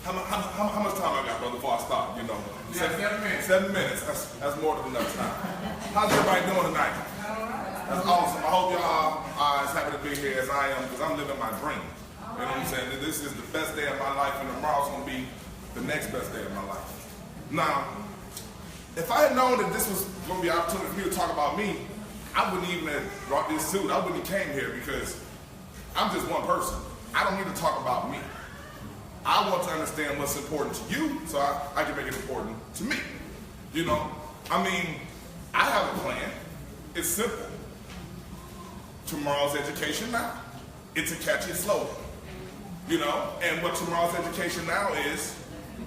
How much time I got, brother, before I start? You know, 7 minutes. 7 minutes. That's more than enough time. How's everybody doing tonight? That's awesome. I hope y'all are as happy to be here as I am, because I'm living my dream. You know what I'm saying? This is the best day of my life, and tomorrow's going to be the next best day of my life. Now, if I had known that this was going to be an opportunity for me to talk about me, I wouldn't even have brought this suit. I wouldn't have came here, because I'm just one person. I don't need to talk about me. I want to understand what's important to you, so I can make it important to me. You know, I mean, I have a plan. It's simple. Tomorrow's education now. It's a catchy slogan. You know, and what tomorrow's education now is,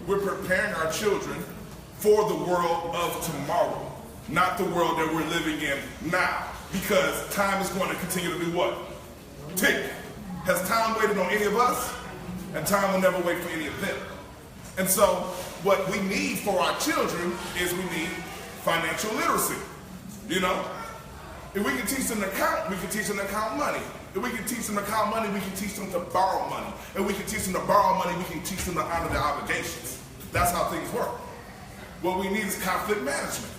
we're preparing our children for the world of tomorrow, not the world that we're living in now, because time is going to continue to do what? Tick. Has time waited on any of us? And time will never wait for any of them. And so what we need for our children is we need financial literacy. You know, if we can teach them to count, we can teach them to count money. If we can teach them to count money, we can teach them to borrow money. If we can teach them to borrow money, we can teach them to honor their obligations. That's how things work. What we need is conflict management.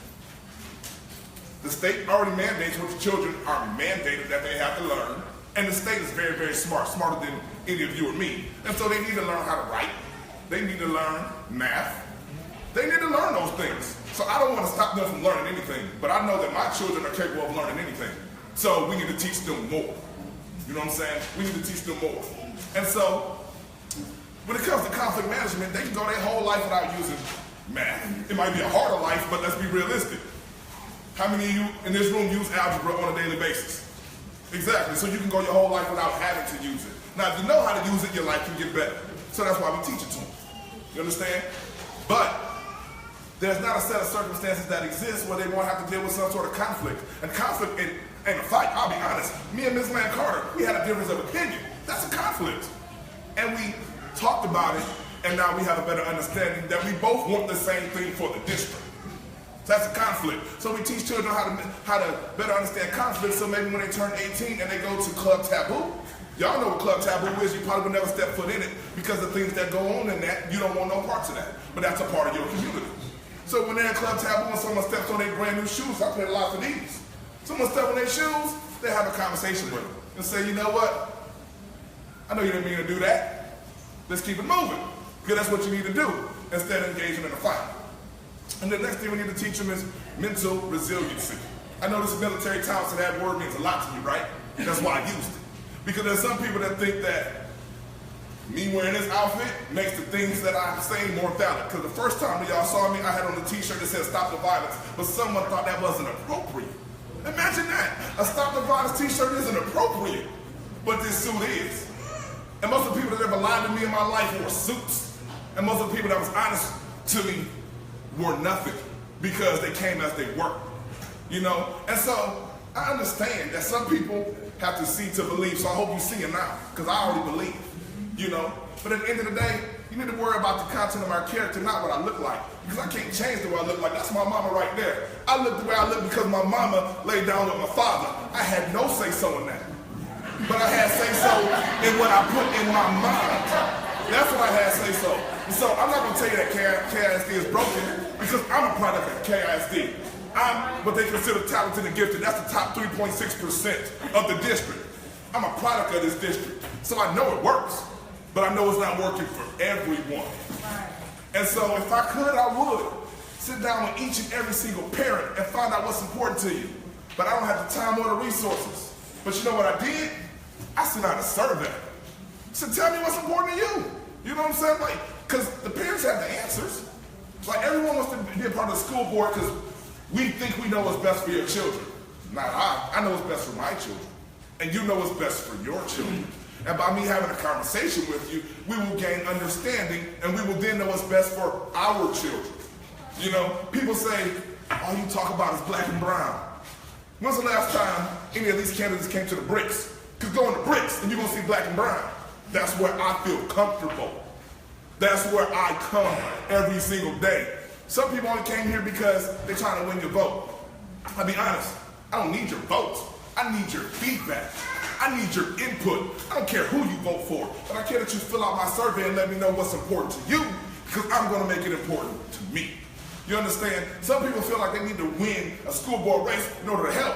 The state already mandates what the children are mandated that they have to learn. And the state is very, very smart, smarter than any of you or me. And so they need to learn how to write. They need to learn math. They need to learn those things. So I don't want to stop them from learning anything, but I know that my children are capable of learning anything. So we need to teach them more. You know what I'm saying? We need to teach them more. And so when it comes to conflict management, they can go their whole life without using math. It might be a harder life, but let's be realistic. How many of you in this room use algebra on a daily basis? Exactly, so you can go your whole life without having to use it. Now, if you know how to use it, your life can get better. So that's why we teach it to them. You understand? But there's not a set of circumstances that exist where they won't have to deal with some sort of conflict. And conflict ain't a fight, I'll be honest. Me and Ms. Lan Carter, we had a difference of opinion. That's a conflict. And we talked about it, and now we have a better understanding that we both want the same thing for the district. That's a conflict. So we teach children how to better understand conflict, so maybe when they turn 18 and they go to Club Taboo, y'all know what Club Taboo is, you probably would never step foot in it because the things that go on in that, you don't want no parts of that. But that's a part of your community. So when they're in Club Taboo and someone steps on their brand new shoes, I play a lot for these. Someone steps on their shoes, they have a conversation with them and say, you know what? I know you didn't mean to do that. Let's keep it moving. Because that's what you need to do instead of engaging in a fight. And the next thing we need to teach them is mental resiliency. I know this military term, so that word means a lot to me, right? That's why I used it. Because there's some people that think that me wearing this outfit makes the things that I'm saying more valid. Because the first time that y'all saw me, I had on a t-shirt that said stop the violence, but someone thought that wasn't appropriate. Imagine that. A stop the violence t-shirt isn't appropriate, but this suit is. And most of the people that ever lied to me in my life wore suits. And most of the people that was honest to me were nothing because they came as they were, you know? And so I understand that some people have to see to believe, so I hope you see it now, because I already believe, you know? But at the end of the day, you need to worry about the content of my character, not what I look like, because I can't change the way I look like. That's my mama right there. I look the way I look because my mama laid down with my father. I had no say-so in that, but I had say-so in what I put in my mind. That's what I had say-so. So I'm not gonna tell you that KISD is broken because I'm a product of KISD. I'm what they consider talented and gifted. That's the top 3.6% of the district. I'm a product of this district. So I know it works, but I know it's not working for everyone. And so if I could, I would sit down with each and every single parent and find out what's important to you. But I don't have the time or the resources. But you know what I did? I sent out a survey. So tell me what's important to you. You know what I'm saying? Like, because the parents have the answers. Like, everyone wants to be a part of the school board because we think we know what's best for your children. Not I know what's best for my children. And you know what's best for your children. And by me having a conversation with you, we will gain understanding and we will then know what's best for our children. You know, people say, all you talk about is black and brown. When's the last time any of these candidates came to the bricks? Because go in the bricks and you're going to see black and brown. That's where I feel comfortable. That's where I come every single day. Some people only came here because they're trying to win your vote. I'll be honest, I don't need your vote. I need your feedback. I need your input. I don't care who you vote for, but I care that you fill out my survey and let me know what's important to you, because I'm going to make it important to me. You understand? Some people feel like they need to win a school board race in order to help.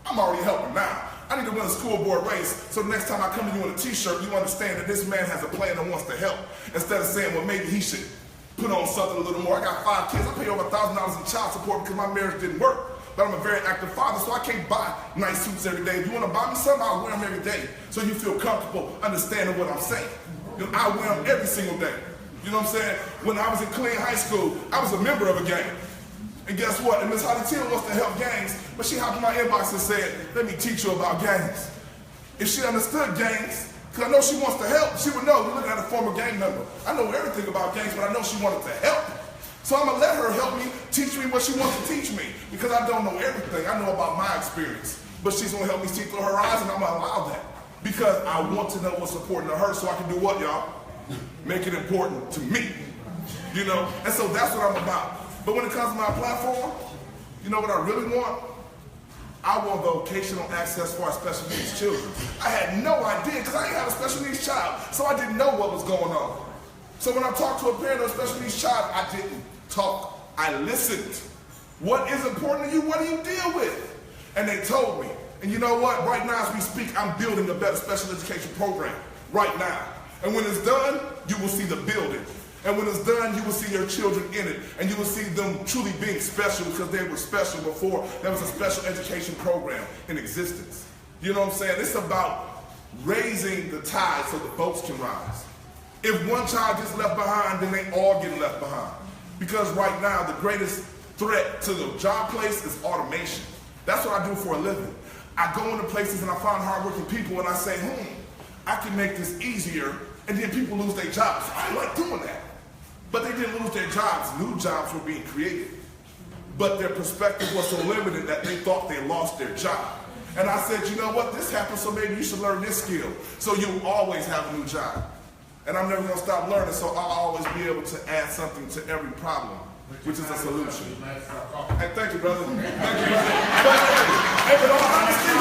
I'm already helping now. I need to win a school board race so next time I come to you in a t-shirt, you understand that this man has a plan and wants to help. Instead of saying, well, maybe he should put on something a little more. I got 5 kids. I pay over $1,000 in child support because my marriage didn't work. But I'm a very active father, so I can't buy nice suits every day. If you want to buy me something, I'll wear them every day so you feel comfortable understanding what I'm saying. You know, I wear them every single day. You know what I'm saying? When I was in Clean High School, I was a member of a gang. And guess what? And Miss Holly Teal wants to help gangs, but she hopped in my inbox and said, let me teach you about gangs. If she understood gangs, because I know she wants to help, she would know. We're looking at a former gang member. I know everything about gangs, but I know she wanted to help. So I'm going to let her help me, teach me what she wants to teach me, because I don't know everything. I know about my experience. But she's going to help me see through her eyes, and I'm going to allow that. Because I want to know what's important to her so I can do what, y'all? Make it important to me. You know? And so that's what I'm about. But when it comes to my platform, you know what I really want? I want vocational access for our special needs children. I had no idea because I didn't have a special needs child, so I didn't know what was going on. So when I talked to a parent of a special needs child, I didn't talk. I listened. What is important to you? What do you deal with? And they told me. And you know what? Right now as we speak, I'm building a better special education program right now. And when it's done, you will see the building. And when it's done, you will see your children in it. And you will see them truly being special because they were special before there was a special education program in existence. You know what I'm saying? It's about raising the tide so the boats can rise. If one child gets left behind, then they all get left behind. Because right now, the greatest threat to the job place is automation. That's what I do for a living. I go into places and I find hardworking people and I say, I can make this easier, and then people lose their jobs. I like doing that. But they didn't lose their jobs. New jobs were being created. But their perspective was so limited that they thought they lost their job. And I said, you know what? This happened, so maybe you should learn this skill. So you'll always have a new job. And I'm never going to stop learning, so I'll always be able to add something to every problem, which is a solution. Hey, thank you, brother. Thank you, brother. But, hey, but all honesty,